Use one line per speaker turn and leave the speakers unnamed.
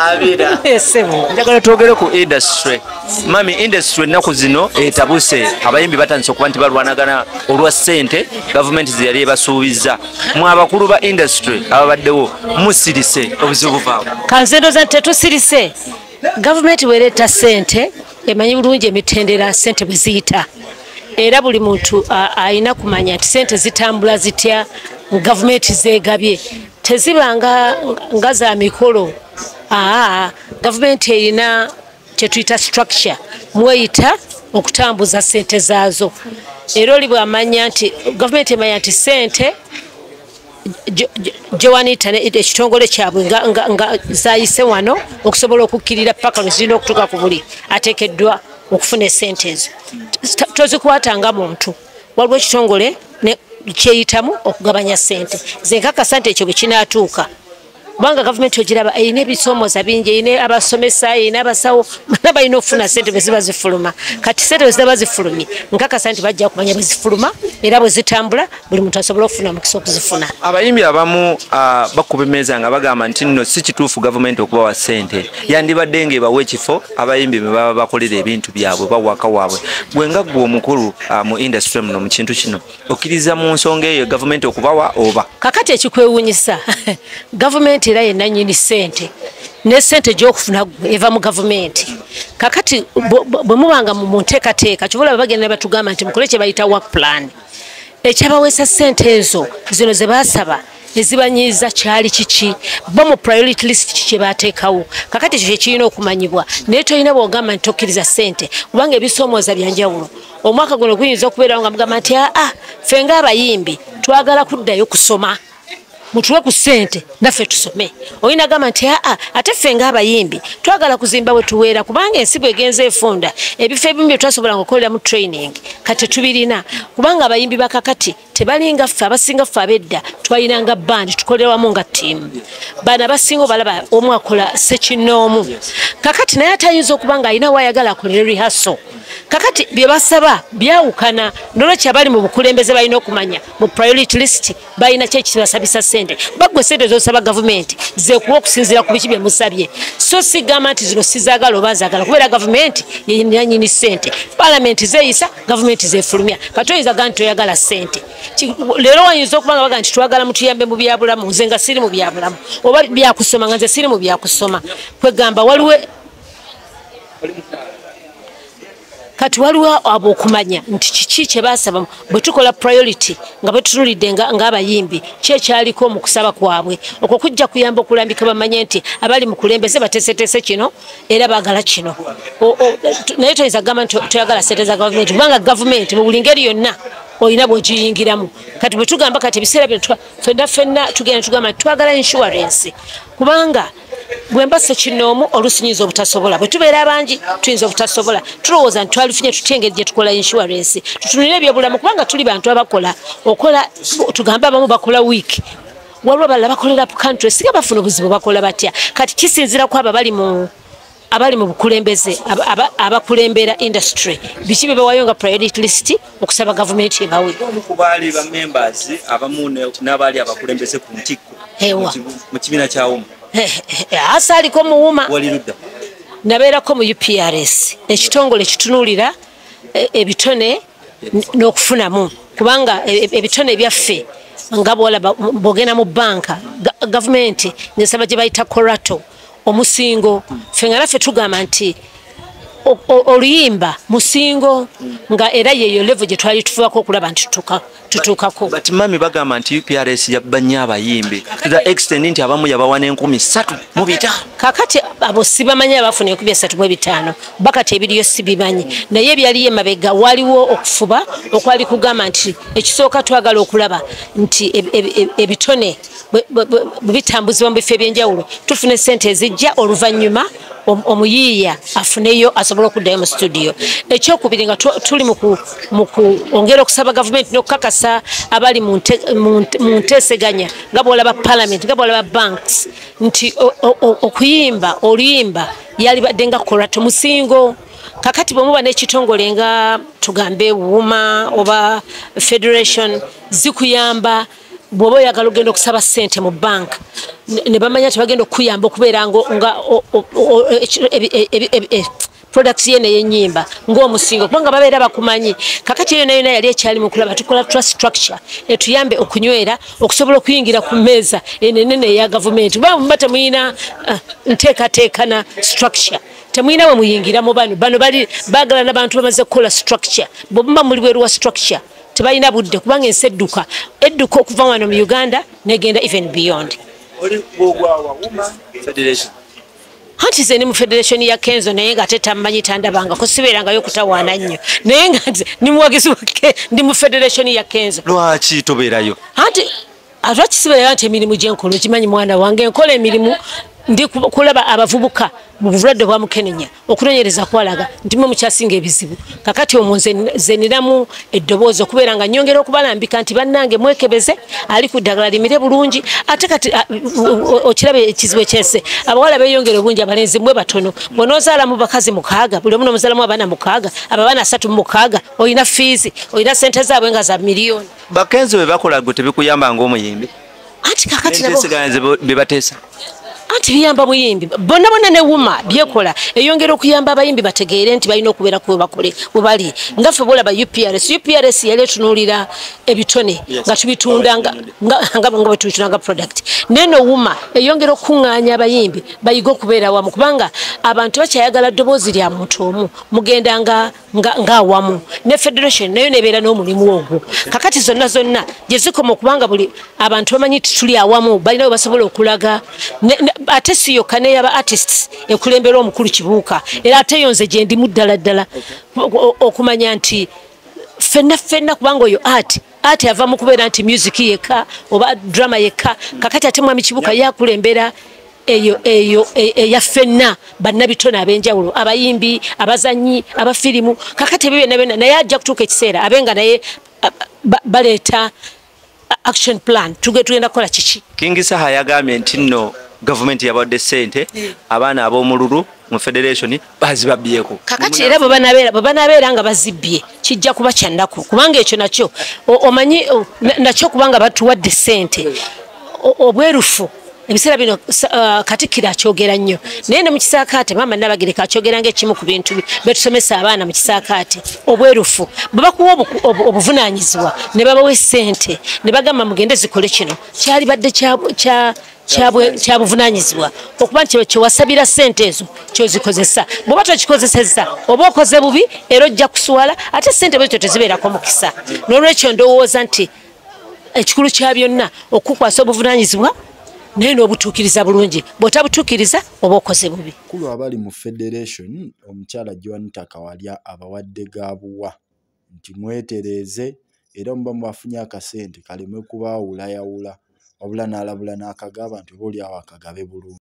abira
esebo
njagala twogere ku industry mami industry naku zino etabuse abayimbi batandise okuba nti balwanagana olwa ssente gavumenti ze yali ebasuubiza mu abakulu ba industry ababaddewo musirise obuzibu buvaawo
kanzendoza tetusirise gavumenti wereeta ssente emanyi bulungi emitendera ssente bwe ziyita era buli muntu alina kumanya nti ssente zitambula zitya gavumenti zegabye tezibanga nga za mikolo gavumenti erina kyetuyita structure mweyita okutambuza ssente zaazo era oli bwamanya nti gavumenti emanya nti ssente Joanita ekitongole kyabwe nga zayise wano okusobola okukkirira paka lwe zirina okutuuka ku buli ateekeddwa okufuna essente ezo tozikwata nga muntu waliwo ekitongole kyeyitamu okugabanya ssente zenkakasa nti ekyo bwe kinaatuuka kubanga gavumenti ogiraba erina ebisoomooza bingi erina abasomesa erina abasawo bana balina okufuna ssente bwe ziba zifuluma kati ssente bwe zitaba zifulumye nkakasa nti bajja kumanya bwe zifuluma era bwe zitambula buli muntu asobola okufuna mukisa okuzifuna
abayimbi abamu bakuba emmeeza nga bagamba nti nno si kituufu gavumenti okubawa ssente yandibadde ng'ebawa ekifo abayimbi bwe baba bakolera ebintu byabwe bawaka waabwe bwe nga ggwe omukulu mu industry muno mu kintu kino okkiriza mu nsonga eyo gavumenti okubawa oba kakati
ekikwewuunyisa gavumenti era yenna nnyini ssente ne ssente gy'okufuna eva mu gavumenti kakati bwe mubanga mu nteekateeka kyobola bagenda batugamba nti mukole kye bayita work plan ekyabaweesa ssente ezo zino ze baasaba ezibanyiiza kyali kiki bo mu priority list kiki baateekawo kakati ekyo kyekirina okumanyibwa naye tolina bw'ogamba nti tokkiriza ssente kubanga ebisoomooza byanjawulo omwaka guno guyinza okubeerawo nga mugamba nti ffe ng'abayimbi twagala kuddayo kusoma mutuwe ku ssente naffe tusome olina gamba nti ate ffe ng'abayimbi twagala kuzimba bwe tuweera kubanga ensi bwegenza efunda ebifo ebimu bye twasobolanga okukoleramu training kati tubirina kubanga abayimbi bakakati tebalinga ffe abasinga ffe ab'edda twalinanga bandi tukolerawamu nga ttiimu bano abasinga obalaba omu akola sekinnoomu kakati naye atayinza okuba ng'alina wayagala akolere rehearsal kakati bye basaba byawukana nolwekyo abali mu bukulembeze balina okumanya mu priority list balina ki ekibasabisa ssente baggwe ssente zosaba gavumenti zekuwa okusinziira ku biki bye musabye so sigamba nti zino sizaagala oba nzaagala kubeera gavumenti yanyini ssente palamenti zeeyisa gavumenti zefulumya kati oyinza gaa nti toyagala ssente leero wayinza okuba nga baga nti twagala mutuyambe mu byabulamu nze nga siri mu byabulamu oba byakusoma nga nze siri mu byakusoma kwegamba waliwo kati waliwo abo okumanya nti kiki kye baasaba bwe tukola priority nga bwe tutunulidde ng'abayimbi kyekyaliko mu kusaba kwabwe okwo kujja kuyamba okulambika bamanye nti abali mu kulembeze bateeseteese kino era baagala kino naye toyinza kugamba nti toyagala ssente za gavumenti kubanga gavumenti mu buli ngeri yonna olina bw'ogiyingiramu kati bwe tugamba kati ebiseera bino ffenna tugenda tugamba nti twagala insurance kubanga bwe mba sekinnoomu oluusi nyinza obutasobola bwe tubeera abangi tuyinza obutasobola tulowooza nti twalifunye tutya engeri gye tukola insurance tutunire ebyobulamu kubanga tuli bantu abakola okola tugambe abamu bakola wiiki waliwo abalala bakolera country singa bafuna obuzibu bakola batya kati kisinziira ku abo abali mu bukulembeze abakulembera industry biki bye bawayo nga priority list okusaba gavumenti ebawe
kubaali ba members abamu n'abaali abakulembeze ku ntikko mu kibiina kyawomu
asaaliko muwuma nabeerako mu UPRS ekitongole kitunulira ebitone n'okufunamu kubanga ebitone byaffe nga bwogenda mu banka gavumenti nesaba gye bayita korato omusingo ffe nga naffe tugamba nti oluyimba musingo nga era yeyo level gye twali tufubako okulaba nti tutuukako
but mami bagamba nti UPRS yabba nnyo abayimbi to the extent nti abamu yabawa n'3,500 kakati
abo sibamanyi abafuna 3,500 bakati ebiriyo sibimanyi naye byaliyo emabega waliwo okufuba okwali kugamba nti ekisooka twagala okulaba nti ebitone bitambuzibwa mu bifo ebyenjawulo tufune ssente ezijja oluvannyuma omuyiiya afuneyo asobola okuddayo mu studio ekyokubiri nga tuli mu kwongera okusaba gavumenti n'okukakasa abali mu nteeseganya nga bwolaba parliament nga bwolaba banks nti oluyimba yalibadde nga korato musingo kakati bwe muba n'ekitongole nga tugambe wuma oba federation zikuyamba bwoba oyagala ogenda okusaba ssente mu banka ne bamanya nti bagenda okuyamba okubeera nga products yene y'ennyimba ng'omusingo kubanga babeera bakumanyi kakati yona yona yali ekyali mu kulaba tukola trust structure etuyambe okunywera okusobola okuyingira ku mmeeza enenene eya gavumenti kuba temuyina nteekateeka na structure temuyina we muyingira mu bano bali baagala n'abantu bamaze kukola structure bwemuba muli bweru wa structure tebalina budde kubanga ensi edduka okuva wano mu Uganda negenda even beyond. Anti ze ni mu federation ya Kenzo naye nga tetammanyi tandabanga ko sibeeranga yo kutawaana nnyo naye nga ni muwagizi wake ndi mu federation ya Kenzo.
Lwaki tobeerayo?
Anti atwaki sibeera nti emirimu gyenkolo kimanyi mwana wange nkola emirimu ndi kulaba abavubuka mu bulwadde bwa mukenenya okunonyereza kwalaga ndimo mukyasinga ebizibu kakati omunze zeniramu eddoboozi okubeera nga nyongera okubalambika nti bannange mwekebeze ali ku ddagala limire bulungi ate kati okirabe ekizibu ekyese abawala beeyongera obungi abalenzi mwe batono bw'onoozaala mu bakazi mukaaga buli omu n'omuzaalamu abaana mukaaga abaana 3 mu mukaaga olina fiizi olina ssente zaabwe nga za miliyoni.
Bakenzo be bakola gwe tebikuyamba ng'omuyimbi
anti kakati nabo
bebateesa
anti biyamba buyimbi bonna ne wuma byekola eyongera okuyamba abayimbi bategeere nti balina okubeera ku bakole bali ngaffe bolaba UPRS yali etunuulira ebitone nga tubitunda nga bwetubitunda product neno wuma eyongera okuŋŋaanya abayimbi bayiga okubeera wamu kubanga abantu bakyayagala ddoboozi lya muntu omu mugenda nga awamu ne federation nayo nebeera n'omulimu ogwo kakati zonna gye zikoma okubanga buli abantu bamanyi nti tuli awamu balina we basobola okulaga ate siyo kane yaba artists ekulembera omukulu kibuuka era ate yonze gye ndimu ddala okumanya nti fenna kubanga oyo ati ava mu kubeera nti music yekka oba drama yekka kakati ate mwami kibuuka yakulembera eyo eya fenna bannabitone ab'enjawulo abayimbi abazanyi abafirimu kakati ebyo byonna naye ajja kutuuka ekiseera abenga naye baleeta action plan tugenda kukola kiki.
King Saha yagambye nti nno government yabawadde ssente abaana ab'omululu mu federation bazibabyeko
kakati era bwe banabeera nga bazibbye kijja kuba kyannaku kubanga ekyo nakyo omanyi nakyo kubanga batuwadde ssente obwerufu ebiseera bino Katikkiro akyogera nnyo naye ne mu kisaakaate maama Nabagereka akyogera ng'ekimu ku bintu betusomesa abaana mu kisaakaate obwerufu bwe bakuwa obuvunaanyizibwa ne babawa essente ne bagamba mugende zikole kino kyali badde kya buvunaanyizibwa okuba nti kyewasabira ssente ezo kyozikozesa bw'oba tokikozesezza oba okoze bubi era ojja kuswala ate ssente bwezityo tezibeerako mukisa n'olwekyo ndowooza nti ekikulu kya byonna okukwasa obuvunaanyizibwa naye n'obutuukiriza bulungi bw'otabutuukiriza oba okoze bubi.
Kulu abali mu federation omukyala Joanita Kawalya abawadde gabuwa nti mwetereeze era muba mwafunye akasente kalemwe kubaawulayawula wabula n'alabula n'akagaba nti oba oli awo akagabe bulungi.